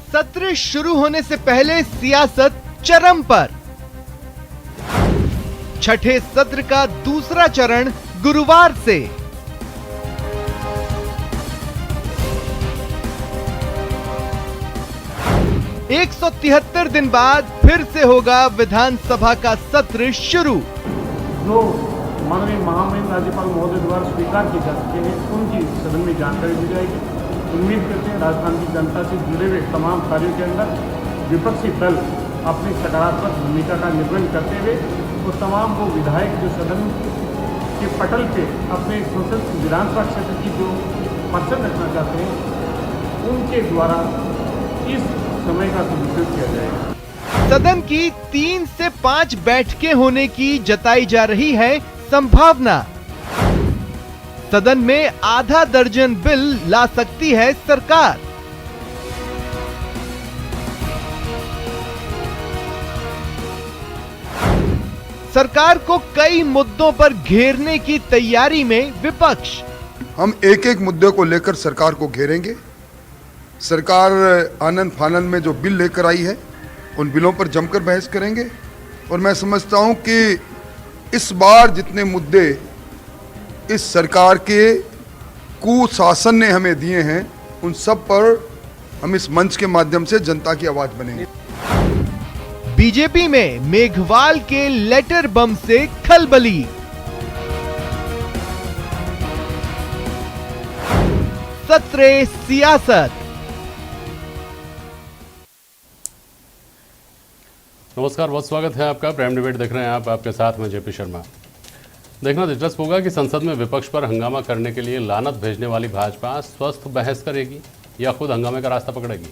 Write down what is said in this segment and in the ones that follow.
सत्र शुरू होने से पहले सियासत चरम पर। छठे सत्र का दूसरा चरण गुरुवार से। एक 173 दिन बाद फिर से होगा विधानसभा का सत्र शुरू। जो माननीय महामहिम राज्यपाल महोदय द्वारा स्वीकार की जा चुकी है उनकी सदन में जानकारी दी जाएगी। उम्मीद करते हैं राजस्थान की जनता से जुड़े हुए तमाम कार्यों के अंदर विपक्षी दल अपनी सकारात्मक भूमिका का निर्वहन करते हुए और तमाम वो विधायक जो सदन के पटल पे अपने संसद विधानसभा क्षेत्र की जो पर्चन रखना चाहते हैं उनके द्वारा इस समय का सदुपयोग किया जाएगा। सदन की 3 से 5 बैठकें होने की जताई जा रही है संभावना। सदन में आधा दर्जन बिल ला सकती है सरकार। सरकार को कई मुद्दों पर घेरने की तैयारी में विपक्ष। हम एक एक मुद्दे को लेकर सरकार को घेरेंगे। सरकार आनन फानन में जो बिल लेकर आई है उन बिलों पर जमकर बहस करेंगे और मैं समझता हूं कि इस बार जितने मुद्दे इस सरकार के कुशासन ने हमें दिए हैं उन सब पर हम इस मंच के माध्यम से जनता की आवाज बनेंगे। बीजेपी में मेघवाल के लेटर बम से खलबली। सत्रे सियासत। नमस्कार, बहुत स्वागत है आपका। प्राइम डिबेट देख रहे हैं आप, आपके साथ में जेपी शर्मा। देखना दिलचस्प होगा कि संसद में विपक्ष पर हंगामा करने के लिए लानत भेजने वाली भाजपा स्वस्थ बहस करेगी या खुद हंगामे का रास्ता पकड़ेगी।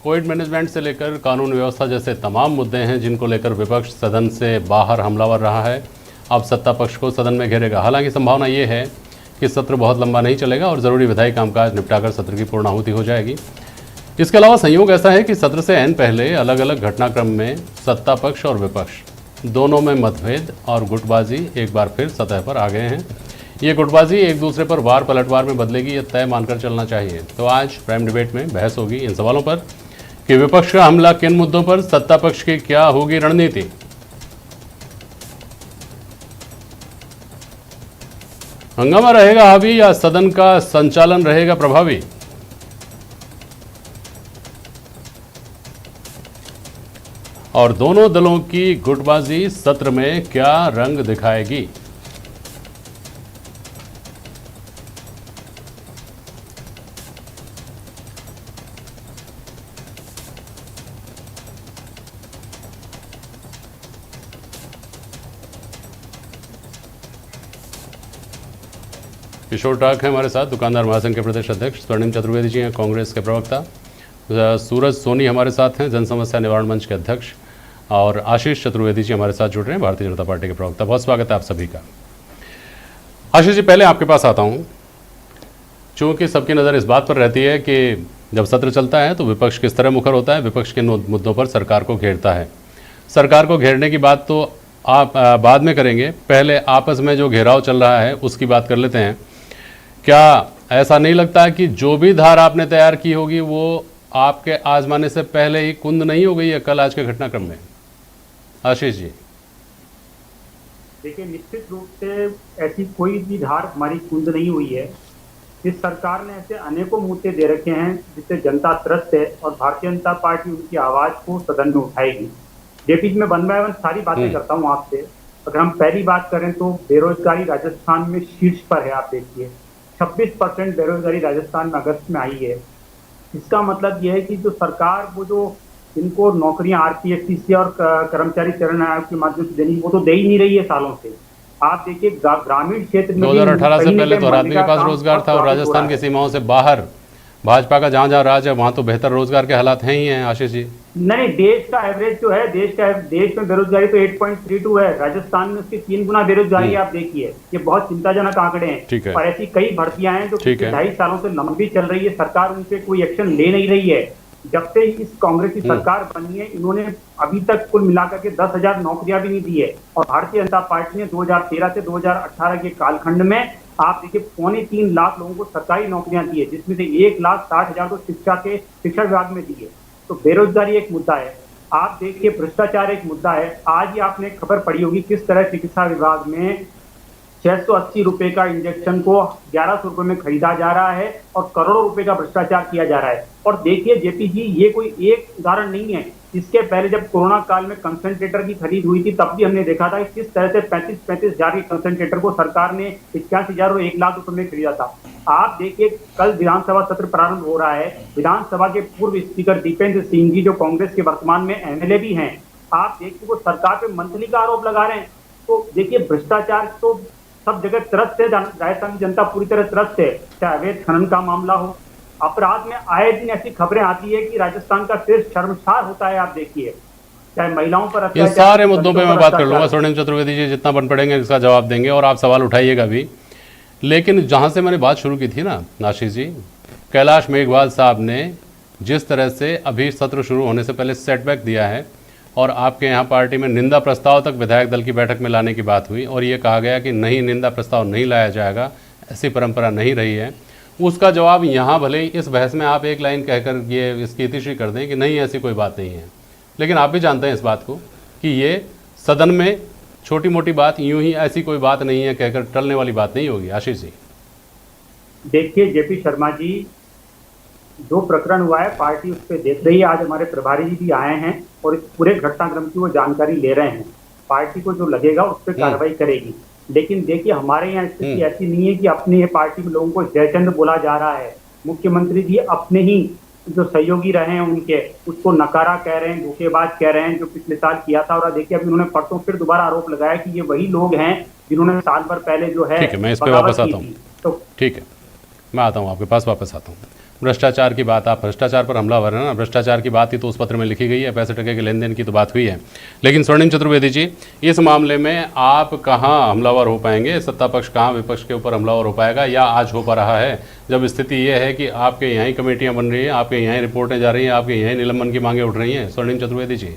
कोविड मैनेजमेंट से लेकर कानून व्यवस्था जैसे तमाम मुद्दे हैं जिनको लेकर विपक्ष सदन से बाहर हमलावर रहा है, अब सत्ता पक्ष को सदन में घेरेगा। हालांकि संभावना ये है कि सत्र बहुत लंबा नहीं चलेगा और ज़रूरी विधायी कामकाज निपटाकर सत्र की पूर्णाहुति हो जाएगी। इसके अलावा संयोग ऐसा है कि सत्र से ऐन पहले अलग अलग घटनाक्रम में सत्ता पक्ष और विपक्ष दोनों में मतभेद और गुटबाजी एक बार फिर सतह पर आ गए हैं। ये गुटबाजी एक दूसरे पर वार पलटवार में बदलेगी, ये तय मानकर चलना चाहिए। तो आज प्राइम डिबेट में बहस होगी इन सवालों पर कि विपक्ष का हमला किन मुद्दों पर, सत्ता पक्ष की क्या होगी रणनीति। हंगामा रहेगा हावी या सदन का संचालन रहेगा प्रभावी। और दोनों दलों की गुटबाजी सत्र में क्या रंग दिखाएगी। किशोर टाक है हमारे साथ, दुकानदार महासंघ के प्रदेश अध्यक्ष। स्वर्णिम चतुर्वेदी जी हैं, कांग्रेस के प्रवक्ता। सूरज सोनी हमारे साथ हैं, जन समस्या निवारण मंच के अध्यक्ष। और आशीष चतुर्वेदी जी हमारे साथ जुड़ रहे हैं, भारतीय जनता पार्टी के प्रवक्ता। बहुत स्वागत है आप सभी का। आशीष जी, पहले आपके पास आता हूं। चूंकि सबकी नज़र इस बात पर रहती है कि जब सत्र चलता है तो विपक्ष किस तरह मुखर होता है, विपक्ष के मुद्दों पर सरकार को घेरता है। सरकार को घेरने की बात तो आप बाद में करेंगे, पहले आपस में जो घेराव चल रहा है उसकी बात कर लेते हैं। क्या ऐसा नहीं लगता कि जो भी धार आपने तैयार की होगी वो आपके आजमाने से पहले ही कुंद नहीं हो गई है कल आज के घटनाक्रम में? आशीष जी, देखिए, निश्चित रूप से ऐसी कोई भी धार हमारी कुंद नहीं हुई है। इस सरकार ने ऐसे अनेकों मुद्दे दे रखे हैं जिससे जनता त्रस्त है और भारतीय जनता पार्टी उनकी आवाज को सदन में उठाएगी। जेपी जी, मैं वन बाय वन सारी बातें करता हूँ आपसे। अगर हम पहली बात करें तो बेरोजगारी राजस्थान में शीर्ष पर है। आप देखिए 26% बेरोजगारी राजस्थान में अगस्त में आई है। इसका मतलब यह है कि जो सरकार वो जो इनको नौकरियां आरपीएफटीसी और कर्मचारी चयन आयोग के माध्यम से देनी वो तो दे ही नहीं रही है सालों से। आप देखिए ग्रामीण क्षेत्र में 2018 से पहले तो हर आदमी के पास रोजगार था और राजस्थान की सीमाओं से बाहर भाजपा का जहां राज है वहां तो बेहतर रोजगार के हालात हैं ही हैं। आशीष जी, नहीं, देश का एवरेज जो है देश में बेरोजगारी तो 8.32 है, राजस्थान में उसकी 3 गुना बेरोजगारी है। आप देखिए, ये बहुत चिंताजनक आंकड़े हैं। और ऐसी कई भर्तियां हैं जो 2.5 सालों से लंबी चल रही है, सरकार उन पे कोई एक्शन ले नहीं रही है। जब से इस कांग्रेस की सरकार बनी है इन्होंने अभी तक कुल मिलाकर के 10,000 नौकरियां भी नहीं दी है। और भारतीय जनता पार्टी ने 2013 से 2018 के कालखंड में आप देखिए 2.25 लाख लोगों को सरकारी नौकरियां दी है, जिसमें से 1,60,000 तो शिक्षा विभाग में दी है। तो बेरोजगारी एक मुद्दा है, आप देखिए भ्रष्टाचार एक मुद्दा है। आज ही आपने खबर पढ़ी होगी किस तरह चिकित्सा विभाग में 680 रुपए का इंजेक्शन को 1100 रुपए में खरीदा जा रहा है और करोड़ों रुपए का भ्रष्टाचार किया जा रहा है। और देखिए जेपी जी, ये कोई एक उदाहरण नहीं है, इसके पहले जब कोरोना काल में कंसंट्रेटर की खरीद हुई थी तब भी हमने देखा था कि किस तरह से 35 हजार के कंसंट्रेटर को सरकार ने 81,000 और 1 लाख रुपए में खरीदा था। आप देखिए कल विधानसभा सत्र प्रारंभ हो रहा है, विधानसभा के पूर्व स्पीकर दीपेंद्र सिंह जी जो कांग्रेस के वर्तमान में एमएलए भी हैं, आप देखिए वो सरकार पे मंथली का आरोप लगा रहे हैं। तो देखिए भ्रष्टाचार तो सब जगह त्रस्त है, राजस्थान की जनता पूरी तरह त्रस्त है, चाहे अवैध खनन का मामला हो, अपराध में आए दिन ऐसी खबरें आती है कि राजस्थान का सिर शर्मसार होता है। आप देखिए चाहे महिलाओं पर ये सारे मुद्दों पे मैं बात कर लूंगा, स्वर्णिम चतुर्वेदी जी जितना बन पड़ेंगे इसका जवाब देंगे और आप सवाल उठाइएगा भी। लेकिन जहां से मैंने बात शुरू की थी ना आशीष जी, कैलाश मेघवाल साहब ने जिस तरह से अभी सत्र शुरू होने से पहले सेटबैक दिया है और आपके यहाँ पार्टी में निंदा प्रस्ताव तक विधायक दल की बैठक में लाने की बात हुई और ये कहा गया कि नहीं, निंदा प्रस्ताव नहीं लाया जाएगा, ऐसी परंपरा नहीं रही है, उसका जवाब यहाँ भले ही इस बहस में आप एक लाइन कहकर ये इसकी इतिश्री कर दें कि नहीं ऐसी कोई बात नहीं है, लेकिन आप भी जानते हैं इस बात को कि ये सदन में छोटी मोटी बात यूं ही ऐसी कोई बात नहीं है कहकर टलने वाली बात नहीं होगी। आशीष जी देखिए जेपी शर्मा जी, जो प्रकरण हुआ है पार्टी उस पर देख रही है। आज हमारे प्रभारी जी भी आए हैं और इस पूरे घटनाक्रम की वो जानकारी ले रहे हैं। पार्टी को जो लगेगा उस पर कार्रवाई करेगी। लेकिन देखिए हमारे यहाँ स्थिति ऐसी नहीं है कि अपनी ये पार्टी में लोगों को जयचंद्र बोला जा रहा है। मुख्यमंत्री जी अपने ही जो सहयोगी रहे हैं उनके उसको नकारा कह रहे हैं, धोखेबाज कह रहे हैं, जो पिछले साल किया था। और देखिए अभी उन्होंने परसों फिर दोबारा आरोप लगाया कि ये वही लोग हैं जिन्होंने साल भर पहले जो है। ठीक है, मैं इस पे वापस आता हूँ। तो ठीक है, मैं आता हूँ आपके पास, वापस आता हूँ। भ्रष्टाचार की बात, आप भ्रष्टाचार पर हमलावर है ना, भ्रष्टाचार की बात ही तो उस पत्र में लिखी गई है, पैसे टके के लेन देन की तो बात हुई है। लेकिन स्वर्णिम चतुर्वेदी जी, इस मामले में आप कहाँ हमलावर हो पाएंगे, सत्ता पक्ष कहाँ विपक्ष के ऊपर हमलावर हो पाएगा, या आज हो पा रहा है जब स्थिति ये है कि आपके यहाँ ही कमेटियाँ बन रही हैं, आपके यहाँ ही रिपोर्टें जा रही हैं, आपके यहाँ ही निलंबन की मांगे उठ रही हैं। स्वर्णिम चतुर्वेदी जी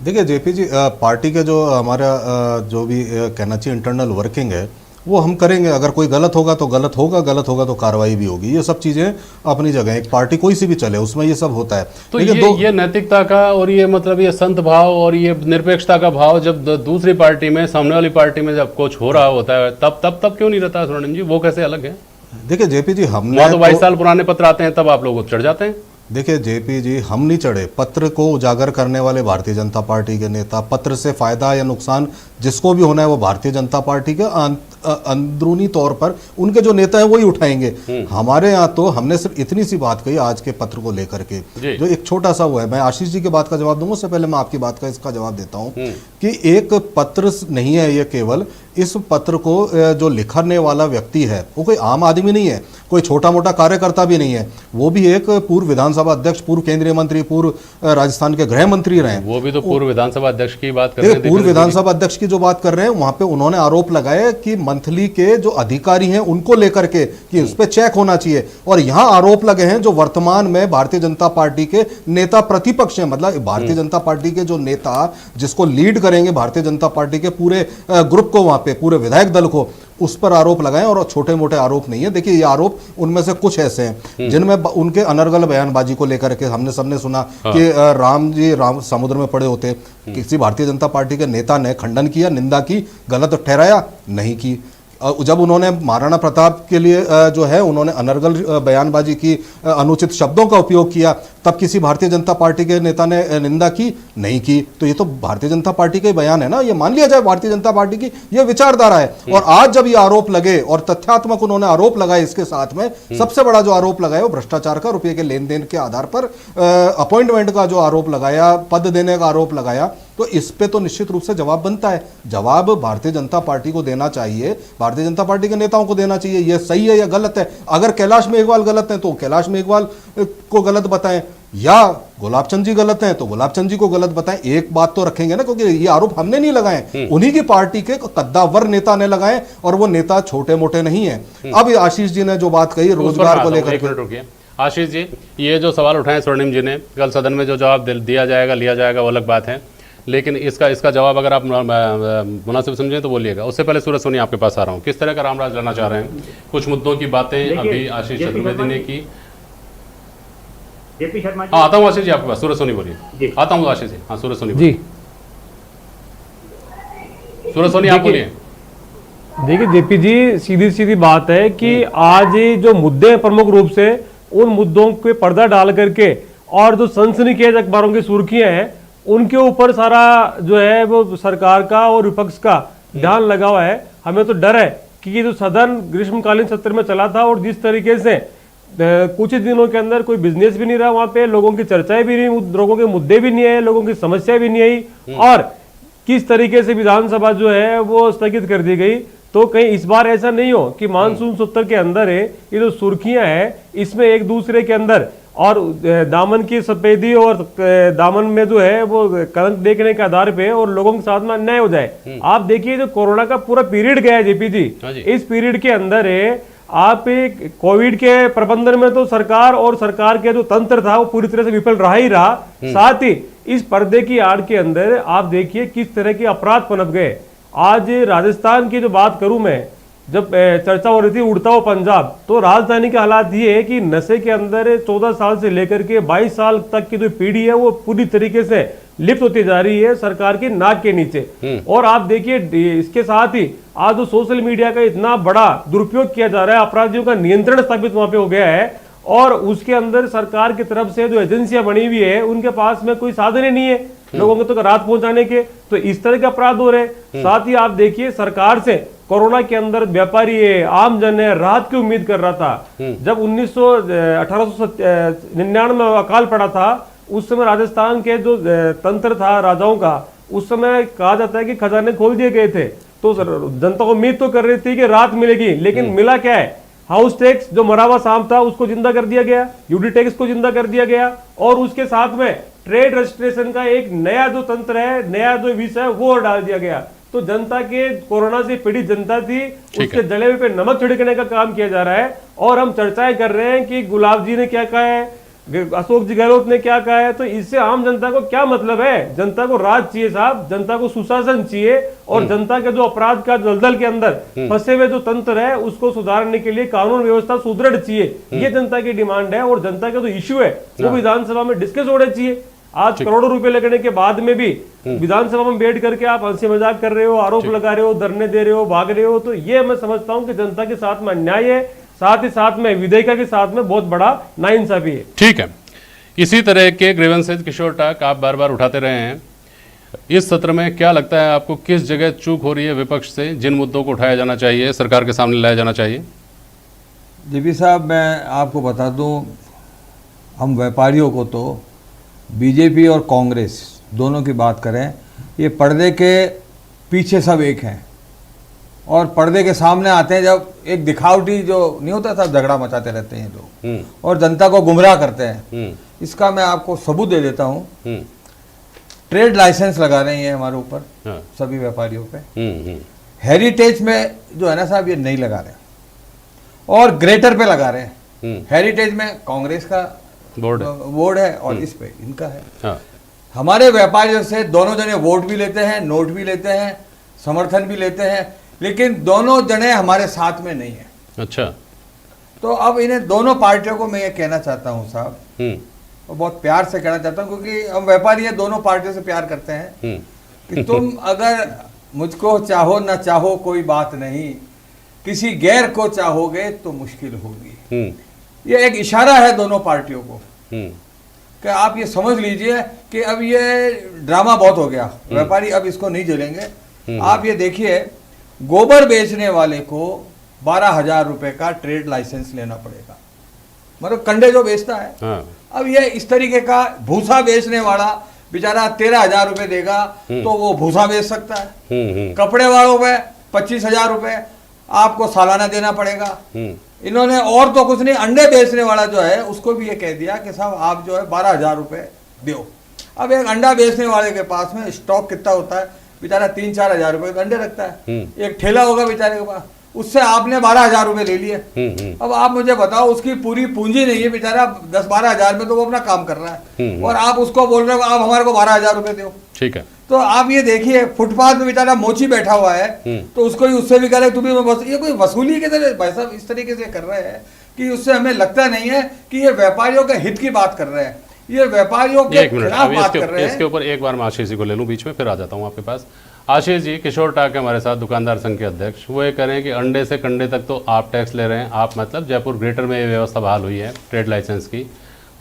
देखिए जेपी जी, पार्टी के जो हमारा जो भी कहना चाहिए इंटरनल वर्किंग है वो हम करेंगे। अगर कोई गलत होगा तो गलत होगा, गलत होगा तो कार्रवाई भी होगी। ये सब चीज़ें अपनी जगह, एक पार्टी कोई सी भी चले उसमें ये सब होता है। तो ये नैतिकता का और ये मतलब ये संत भाव और ये निरपेक्षता का भाव जब दूसरी पार्टी में, सामने वाली पार्टी में जब कुछ हो रहा होता है तब क्यों नहीं रहता है स्वर्णिम जी? वो कैसे अलग है? देखिए जेपी जी, हमने तो 22 साल पुराने पत्र आते हैं तब आप लोग चढ़ जाते हैं। देखिए जेपी जी, हम नहीं चढ़े। पत्र को उजागर करने वाले भारतीय जनता पार्टी के नेता, पत्र से फायदा या नुकसान जिसको भी होना है वो भारतीय जनता पार्टी के अंदरूनी तौर पर उनके जो नेता हैं वही उठाएंगे। हमारे यहाँ तो हमने सिर्फ इतनी सी बात कही आज के पत्र को लेकर के, जो एक छोटा सा वो है। मैं आशीष जी की बात का जवाब दूंगा, उससे पहले मैं आपकी बात का इसका जवाब देता हूँ कि एक पत्र नहीं है ये, केवल इस पत्र को जो लिखने वाला व्यक्ति है वो कोई आम आदमी नहीं है, कोई छोटा मोटा कार्यकर्ता भी नहीं है, वो भी एक पूर्व विधानसभा अध्यक्ष, पूर्व केंद्रीय मंत्री, पूर्व राजस्थान के गृह मंत्री रहे। वो भी तो पूर्व विधानसभा अध्यक्ष की बात कर रहे हैं, पूर्व विधानसभा अध्यक्ष की जो बात कर रहे हैं वहां पे उन्होंने आरोप लगाया कि मंथली के जो अधिकारी हैं उनको लेकर के कि उस पर चेक होना चाहिए। और यहां आरोप लगे हैं जो वर्तमान में भारतीय जनता पार्टी के नेता प्रतिपक्ष हैं, मतलब भारतीय जनता पार्टी के जो नेता जिसको लीड करेंगे भारतीय जनता पार्टी के पूरे ग्रुप को, वहां पे पूरे विधायक दल को, उस पर आरोप लगाए। और छोटे मोटे आरोप नहीं है। देखिए ये आरोप उनमें से कुछ ऐसे हैं जिनमें उनके अनर्गल बयानबाजी को लेकर के हमने सबने सुना कि राम समुद्र में पड़े होते। किसी भारतीय जनता पार्टी के नेता ने खंडन किया, निंदा की, गलत ठहराया? नहीं की। जब उन्होंने महाराणा प्रताप के लिए जो है उन्होंने अनर्गल बयानबाजी की, अनुचित शब्दों का उपयोग किया, तब किसी भारतीय जनता पार्टी के नेता ने निंदा की? नहीं की। तो ये तो भारतीय जनता पार्टी के बयान है ना, ये मान लिया जाए भारतीय जनता पार्टी की ये विचारधारा है। और आज जब ये आरोप लगे और तथ्यात्मक उन्होंने आरोप लगाए, इसके साथ में सबसे बड़ा जो आरोप लगाया वो भ्रष्टाचार का, रुपये के लेन देन के आधार पर अपॉइंटमेंट का जो आरोप लगाया, पद देने का आरोप लगाया, तो इस पे तो निश्चित रूप से जवाब बनता है। जवाब भारतीय जनता पार्टी को देना चाहिए, भारतीय जनता पार्टी के नेताओं को देना चाहिए। ये सही है या गलत है? अगर कैलाश मेघवाल गलत है तो कैलाश मेघवाल को गलत बताएं, या गुलाब चंद जी गलत हैं तो गुलाब चंद जी को गलत बताएं। एक बात तो रखेंगे ना, क्योंकि ये आरोप हमने नहीं लगाए, उन्हीं की पार्टी के कद्दावर नेता ने लगाए, और वो नेता छोटे मोटे नहीं है। अब आशीष जी ने जो बात कही रोजगार को लेकर, आशीष जी ये जो सवाल उठाए स्वर्णिम जी ने, कल सदन में जो जवाब दिया जाएगा, लिया जाएगा, वो अलग बात है। लेकिन इसका जवाब अगर आप मुनासिब समझें तो बोलिएगा। उससे पहले सूरज सोनी आपके पास आ रहा हूँ, किस तरह का रामराज लाना चाह रहे हैं? कुछ मुद्दों की बातें अभी आशीष चतुर्वेदी ने की। जेपी शर्मा जी। हाँ, आता हूँ आशीष जी आपके पास। सूरज सोनी बोलिए। जी। आता हूँ आशीष जी। हाँ, सूरज सोनी जी सूरज सोनी आप बोलिए। देखिए जेपी जी, सीधी सीधी बात है कि आज ये जो मुद्दे हैं प्रमुख रूप से, उन मुद्दों पे पर्दा डाल करके और जो सनसनीखेज अखबारों की सुर्खियां हैं उनके ऊपर सारा जो है वो सरकार का और विपक्ष का ध्यान लगा हुआ है। हमें तो डर है कि ये जो सदन ग्रीष्मकालीन सत्र में चला था और जिस तरीके से कुछ ही दिनों के अंदर कोई बिजनेस भी नहीं रहा वहां पे, लोगों की चर्चाएं भी नहीं, लोगों के मुद्दे भी नहीं आए, लोगों की समस्या भी नहीं आई, और किस तरीके से विधानसभा जो है वो स्थगित कर दी गई। तो कहीं इस बार ऐसा नहीं हो कि मानसून सत्र के अंदर है ये जो सुर्खियां हैं इसमें एक दूसरे के अंदर और दामन की सफेदी और दामन में जो है वो कलंक देखने के आधार पे और लोगों के साथ में अन्याय हो जाए। आप देखिए जो कोरोना का पूरा पीरियड गया है जेपी जी, इस पीरियड के अंदर है आप कोविड के प्रबंधन में तो सरकार और सरकार के जो तंत्र था वो पूरी तरह से विफल रहा ही रहा। साथ ही इस पर्दे की आड़ के अंदर आप देखिए किस तरह के अपराध पनप गए। आज राजस्थान की जो बात करूं मैं, जब चर्चा हो रही थी उड़ता हुआ पंजाब, तो राजधानी के हालात ये है कि नशे के अंदर 14 साल से लेकर के 22 साल तक की जो पीढ़ी है वो पूरी तरीके से लिप्त होती जा रही है सरकार की नाक के नीचे। और आप देखिए इसके साथ ही आज जो सोशल मीडिया का इतना बड़ा दुरुपयोग किया जा रहा है, अपराधियों का नियंत्रण स्थापित वहां पे हो गया है, और उसके अंदर सरकार की तरफ से जो एजेंसियां बनी हुई है उनके पास में कोई साधन ही नहीं है लोगों को तो रात पहुंचाने के, तो इस तरह के अपराध हो रहे। साथ ही आप देखिए सरकार से कोरोना के अंदर व्यापारी है, आम जन है, राहत की उम्मीद कर रहा था। जब 1899 में अकाल पड़ा था उस समय राजस्थान के जो तंत्र था राजाओं का, उस समय कहा जाता है कि खजाने खोल दिए गए थे, तो जनता को उम्मीद तो कर रही थी कि राहत मिलेगी, लेकिन मिला क्या है, हाउस टैक्स जो मरा हुआ सांप था उसको जिंदा कर दिया गया, यूडी टैक्स को जिंदा कर दिया गया, और उसके साथ में ट्रेड रजिस्ट्रेशन का एक नया जो तंत्र है, नया जो विषय है वो डाल दिया गया। तो जनता के कोरोना से पीड़ित जनता थी उसके जले हुए पे नमक छिड़कने का काम किया जा रहा है। और हम चर्चाएं कर रहे हैं कि गुलाब जी ने क्या कहा है, अशोक जी गहलोत ने क्या कहा है, तो इससे आम जनता को क्या मतलब है। जनता को राज चाहिए साहब, जनता को सुशासन चाहिए, और जनता के जो अपराध का दलदल के अंदर फंसे हुए जो तंत्र है उसको सुधारने के लिए कानून व्यवस्था सुदृढ़ चाहिए, ये जनता की डिमांड है। और जनता का जो इश्यू है वो विधानसभा में डिस्कस होने चाहिए। आज करोड़ों रुपए लगने के बाद में भी विधानसभा में बैठ करके आप हंसी मजाक कर रहे हो, आरोप लगा रहे हो, धरने दे रहे हो, भाग रहे हो, तो ये मैं समझता हूं कि जनता के साथ में अन्याय है, साथ ही साथ में विधेयिका के साथ में बहुत बड़ा नाइंसाफी है। ठीक है, इसी तरह के ग्रीवेंसेज किशोर टाक आप बार बार उठाते रहे हैं। इस सत्र में क्या लगता है आपको किस जगह चूक हो रही है विपक्ष से, जिन मुद्दों को उठाया जाना चाहिए, सरकार के सामने लाया जाना चाहिए? जेपी साहब, मैं आपको बता दूं, हम व्यापारियों को तो बीजेपी और कांग्रेस दोनों की बात करें, ये पर्दे के पीछे सब एक हैं और पर्दे के सामने आते हैं जब एक दिखावटी जो नहीं होता था, झगड़ा मचाते रहते हैं लोग और जनता को गुमराह करते हैं। इसका मैं आपको सबूत दे देता हूँ। ट्रेड लाइसेंस लगा रहे हैं हमारे ऊपर सभी व्यापारियों पे। हेरिटेज में जो है ना साहब, ये नहीं लगा रहे और ग्रेटर पे लगा रहे हैं। हेरिटेज में कांग्रेस का बोर्ड है और इस पे इनका है। हमारे व्यापारियों से दोनों जने वोट भी लेते हैं, नोट भी लेते हैं, समर्थन भी लेते हैं, लेकिन दोनों जने हमारे साथ में नहीं है। अच्छा, तो अब इन्हें दोनों पार्टियों को मैं ये कहना चाहता हूँ साहब, और बहुत प्यार से कहना चाहता हूँ, क्योंकि हम व्यापारी है, दोनों पार्टियों से प्यार करते हैं, कि तुम अगर मुझको चाहो ना चाहो कोई बात नहीं, किसी गैर को चाहोगे तो मुश्किल होगी। ये एक इशारा है दोनों पार्टियों को कि आप ये समझ लीजिए कि अब ये ड्रामा बहुत हो गया, व्यापारी अब इसको नहीं झेलेंगे। आप ये देखिए, गोबर बेचने वाले को 12,000 रुपए का ट्रेड लाइसेंस लेना पड़ेगा, मतलब कंडे जो बेचता है। अब ये इस तरीके का भूसा बेचने वाला बेचारा 13,000 रुपए देगा तो वो भूसा बेच सकता है। कपड़े वालों में 25,000 रुपए आपको सालाना देना पड़ेगा। इन्होंने और तो कुछ नहीं, अंडे बेचने वाला जो है उसको भी ये कह दिया कि साहब आप जो है 12,000 रुपए दो। अब एक अंडा बेचने वाले के पास में स्टॉक कितना होता है, बेचारा 3-4 हजार रुपए का अंडे रखता है। एक ठेला होगा बेचारे के पास, उससे आपने 12,000 रुपए ले लिए। अब आप मुझे बताओ, उसकी पूरी पूंजी नहीं है, बेचारा 10-12 हजार में तो वो अपना काम कर रहा है, और आप उसको बोल रहे हो आप हमारे को 12,000 रुपए दो। ठीक है, तो आप ये देखिए, फुटपाथ में बेचारा मोची बैठा हुआ है, तो उसको ही उससे भी करे, तुम्हें बस ये कोई वसूली के तरह भाई साहब इस तरीके से कर रहे हैं कि उससे हमें लगता नहीं है कि ये व्यापारियों के हित की बात कर रहे हैं, ये व्यापारियों के एक मिनट, खिलाफ अभी बात कर रहे हैं। इसके ऊपर एक बार मैं आशीष जी को ले लूं बीच में, फिर आ जाता हूं आपके पास। आशीष जी, किशोर टाक है हमारे साथ, दुकानदार संघ के अध्यक्ष। वो ये कह रहे हैं कि अंडे से कंडे तक तो आप टैक्स ले रहे हैं। आप मतलब जयपुर ग्रेटर में ये व्यवस्था बहाल हुई है ट्रेड लाइसेंस की,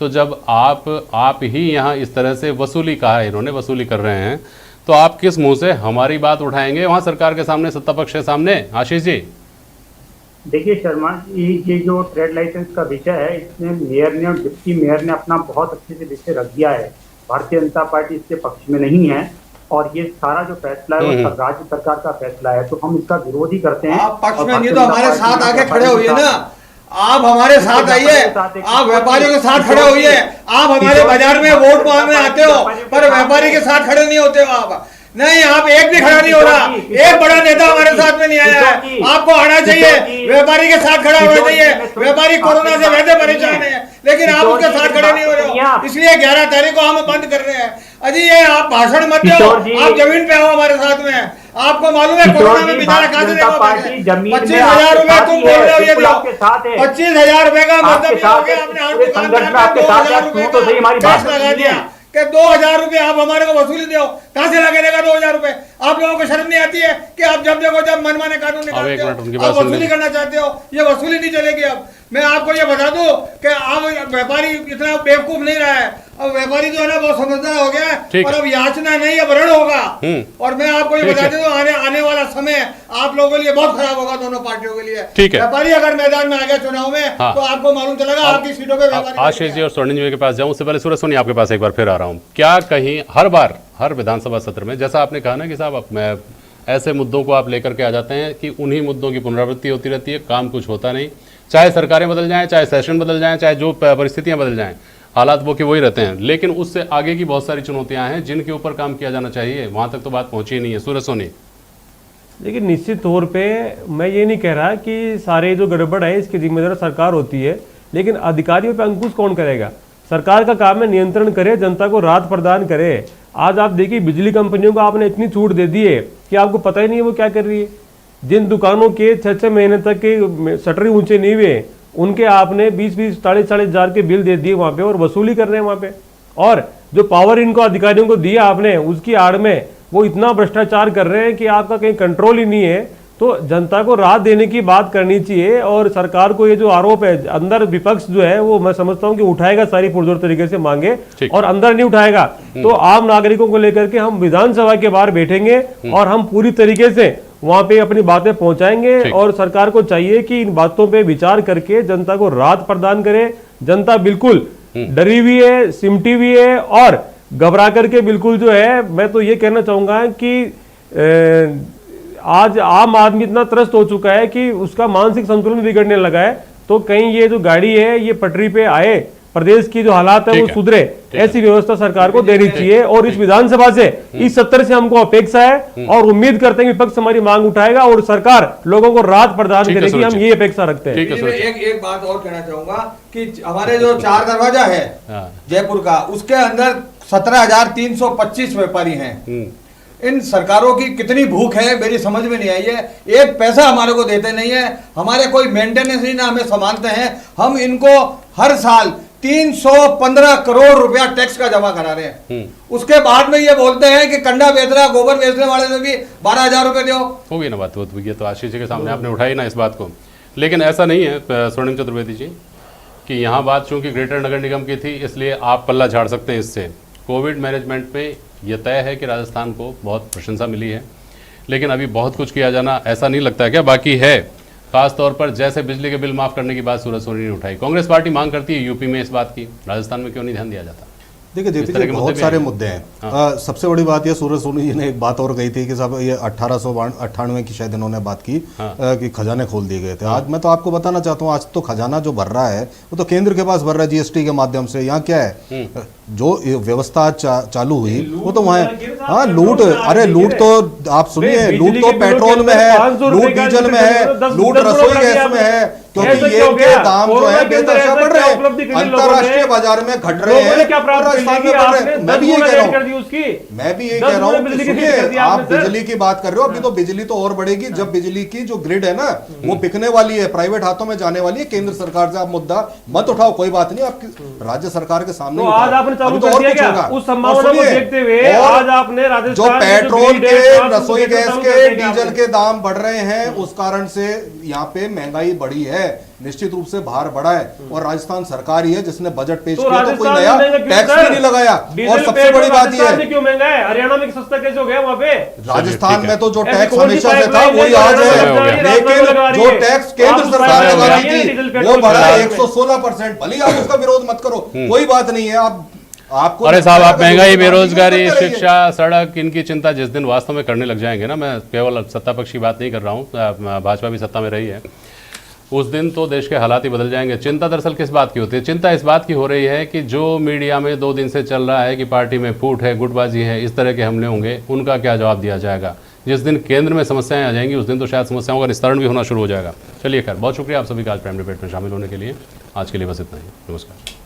तो जब आप ही यहाँ इस तरह से वसूली, कहा है इन्होंने, वसूली कर रहे हैं, तो आप किस मुंह से हमारी बात उठाएंगे वहाँ सरकार के सामने, सत्ता पक्ष के सामने? आशीष जी देखिए शर्मा जी, ये जो ट्रेड लाइसेंस का विषय है, इसमें मेयर ने और डिप्टी मेयर ने अपना बहुत अच्छे से विषय रख दिया है। भारतीय जनता पार्टी इसके पक्ष में नहीं है और ये सारा जो फैसला है वो राज्य सरकार का फैसला है, तो हम इसका विरोध ही करते हैं। आप पक्ष और में नहीं तो भारतीय हमारे जनता साथ पार्टी आके खड़े होइए ना, आप हमारे साथ आइए, आप व्यापारियों के साथ खड़े होइए। आप हमारे बाजार में वोट मांगने आते हो पर व्यापारी के साथ खड़े नहीं होते हो आप। नहीं, आप एक भी खड़ा नहीं हो रहा, एक बड़ा नेता हमारे साथ में नहीं आया है। आपको आना चाहिए, व्यापारी के साथ खड़ा होना चाहिए। व्यापारी कोरोना से वैसे परेशान है, लेकिन आप उसके साथ खड़े नहीं हो रहे हो, इसलिए 11 तारीख को हम बंद कर रहे हैं। अजी ये आप भाषण मत दो, आप जमीन पे आओ हमारे साथ में। आपको मालूम है कोरोना में बेचारा कहां से देगा? 25,000 रुपए तुम बोल रहे हो, ये दो 25,000 रुपए का मतलब हो गया, आपने हर दुकानदार पे 2,000 रुपए का टैक्स लगा दिया कि 2,000 रुपए आप हमारे को वसूली दो। कहां से लगे देगा 2,000 रुपए? आप लोगों को शर्म नहीं आती है कि आप जब देखो जब मनमाने कानून निकालते हो, आप वसूली करना चाहते हो? ये वसूली नहीं चलेगी। अब मैं आपको ये बता दूं कि अब व्यापारी इतना बेवकूफ नहीं रहा है, अब व्यापारी जो है ना बहुत समझदार हो गया है और अब याचना नहीं, अब ऋण होगा। और मैं आपको ये बता दूं, आने वाला समय आप लोगों के लिए बहुत खराब होगा, दोनों पार्टियों के लिए। व्यापारी अगर मैदान में आ गया चुनाव में तो आपको मालूम चलेगा आपकी सीटों पे व्यापारी। आशीष जी और स्वर्णिम जी के पास जाऊं, उससे पहले सूरज सोनी आपके पास एक बार फिर आ रहा हूं। क्या कहीं हर बार हर विधानसभा सत्र में, जैसा आपने कहा ना कि साहब मैं ऐसे मुद्दों को आप लेकर के आ जाते हैं कि उन्हीं मुद्दों की पुनरावृत्ति होती रहती है, काम कुछ होता नहीं, चाहे सरकारें बदल जाएं, चाहे सेशन बदल जाएं, चाहे जो परिस्थितियां बदल जाएं, हालात वो कि वही रहते हैं। लेकिन उससे आगे की बहुत सारी चुनौतियां हैं जिनके ऊपर काम किया जाना चाहिए, वहां तक तो बात पहुंची ही नहीं है। सूरज सोनी, लेकिन निश्चित तौर पे मैं ये नहीं कह रहा कि सारे जो गड़बड़ है इसकी जिम्मेदार सरकार होती है, लेकिन अधिकारियों पे अंकुश कौन करेगा? सरकार का काम है नियंत्रण करे, जनता को राहत प्रदान करे। आज आप देखिए बिजली कंपनियों को आपने इतनी छूट दे दी है कि आपको पता ही नहीं है वो क्या कर रही है। जिन दुकानों के 6-6 महीने तक के शटर ऊंचे नहीं हुए, उनके आपने 20-20, 40-40 हजार के बिल दे दिए वहां पे और वसूली कर रहे हैं वहां पे। और जो पावर इनको अधिकारियों को दिया आपने, उसकी आड़ में वो इतना भ्रष्टाचार कर रहे हैं कि आपका कहीं कंट्रोल ही नहीं है। तो जनता को राहत देने की बात करनी चाहिए और सरकार को ये जो आरोप है, अंदर विपक्ष जो है वो मैं समझता हूं कि उठाएगा सारी पुरजोर तरीके से मांगे, और अंदर नहीं उठाएगा तो आम नागरिकों को लेकर के हम विधानसभा के बाहर बैठेंगे और हम पूरी तरीके से वहां पे अपनी बातें पहुंचाएंगे। और सरकार को चाहिए कि इन बातों पे विचार करके जनता को राहत प्रदान करे। जनता बिल्कुल डरी हुई है, सिमटी हुई है और घबरा करके बिल्कुल जो है, मैं तो ये कहना चाहूंगा कि आज आम आदमी इतना त्रस्त हो चुका है कि उसका मानसिक संतुलन बिगड़ने लगा है। तो कहीं ये जो गाड़ी है ये पटरी पे आए, प्रदेश की जो हालात है वो सुधरे, ऐसी व्यवस्था सरकार को देनी चाहिए। और इस विधानसभा से, इस सत्र से हमको अपेक्षा है और उम्मीद करते हैं विपक्ष हमारी मांग उठाएगा और सरकार लोगों को राहत प्रदान करेगी, हम ये अपेक्षा रखते हैं। एक बात और कहना चाहूंगा कि हमारे जो 4 दरवाजा है जयपुर का, उसके अंदर 17,325 व्यापारी हैं। इन सरकारों की कितनी भूख है मेरी समझ में नहीं आई है। एक पैसा हमारे को देते नहीं है, हमारे कोई मेंटेनेंस नहीं, ना हमें संभालते हैं। हम इनको हर साल 315 करोड़ रुपया टैक्स का जमा करा रहे हैं। उसके बाद में ये बोलते हैं कि कंडा बेच रहा, गोबर बेचने वाले से भी 12,000 रुपए दो। हो गई ना बात, ये तो आशीष जी के सामने आपने उठाई ना इस बात को। लेकिन ऐसा नहीं है स्वर्णिम चतुर्वेदी जी कि यहाँ बात चूंकि ग्रेटर नगर निगम की थी इसलिए आप पल्ला झाड़ सकते हैं इससे। कोविड मैनेजमेंट में यह तय है कि राजस्थान को बहुत प्रशंसा मिली है, लेकिन अभी बहुत कुछ किया जाना ऐसा नहीं लगता है क्या बाकी है? खास तौर पर जैसे बिजली के बिल माफ करने की बात सूरज सोनी ने उठाई, कांग्रेस पार्टी मांग करती है यूपी में इस बात की, राजस्थान में क्यों नहीं ध्यान दिया जाता? देखिए जेपी जी बहुत सारे मुद्दे हैं। सबसे बड़ी बात यह सूरज सोनी जी ने एक बात और कही थी कि साहब ये 1898 की शायद इन्होंने बात की कि खजाने खोल दिए गए थे। आज मैं तो आपको बताना चाहता हूँ, आज तो खजाना जो भर रहा है वो तो केंद्र के पास भर रहा है जीएसटी के माध्यम से। यहाँ क्या है, जो ये व्यवस्था चालू हुई वो तो वहाँ है। हाँ लूट, अरे लूट तो आप सुनिए, लूट तो पेट्रोल में है, लूट डीजल में है, लूट रसोई गैस में है, क्योंकि ये के दाम जो है बेतहाशा बढ़ रहे हैं, अंतरराष्ट्रीय बाजार में घट रहे हैं, राजस्थान में बढ़ रहे हैं। मैं भी यही कह रहा हूँ कि सुनिए, आप बिजली की बात कर रहे हो, अभी तो बिजली तो और बढ़ेगी जब बिजली की जो ग्रिड है ना वो बिकने वाली है, प्राइवेट हाथों में जाने वाली है। केंद्र सरकार से आप मुद्दा मत उठाओ, कोई बात नहीं, आपकी राज्य सरकार के सामने तो आज आपने चालू कर दिया क्या? उस संभावना को देखते हुए आज आपने राजस्थान जो पेट्रोल के, रसोई गैस के, डीजल के दाम बढ़ रहे हैं, उस कारण से यहाँ पे महंगाई बढ़ी है, निश्चित रूप से भार बढ़ा है। और राजस्थान सरकार ही है जिसने बजट पेश किया तो कोई नया टैक्स भी नहीं लगाया। और सबसे बड़ी बात यह है, क्यों महंगा है? हरियाणा में सस्ता कैसे हो गया वहां पे? राजस्थान में तो जो टैक्स हमेशा से था वही आज है, लेकिन जो टैक्स केंद्र सरकार लगा रही थी वो बढ़ा है 116%। भले आप उसका विरोध मत करो, कोई बात नहीं है। आपको अरे साहब, आप महंगाई, बेरोजगारी, शिक्षा, सड़क, इनकी चिंता जिस दिन वास्तव में करने लग जाएंगे ना, मैं केवल सत्ता पक्ष की बात नहीं कर रहा हूँ, भाजपा भी सत्ता में रही है, उस दिन तो देश के हालात ही बदल जाएंगे। चिंता दरअसल किस बात की होती है? चिंता इस बात की हो रही है कि जो मीडिया में 2 दिन से चल रहा है कि पार्टी में फूट है, गुटबाजी है, इस तरह के हमले होंगे, उनका क्या जवाब दिया जाएगा? जिस दिन केंद्र में समस्याएं आ जाएंगी उस दिन तो शायद समस्याओं का निस्तारण भी होना शुरू हो जाएगा। चलिए खैर, बहुत शुक्रिया आप सभी का आज प्राइम डिबेट में शामिल होने के लिए। आज के लिए बस इतना ही, नमस्कार।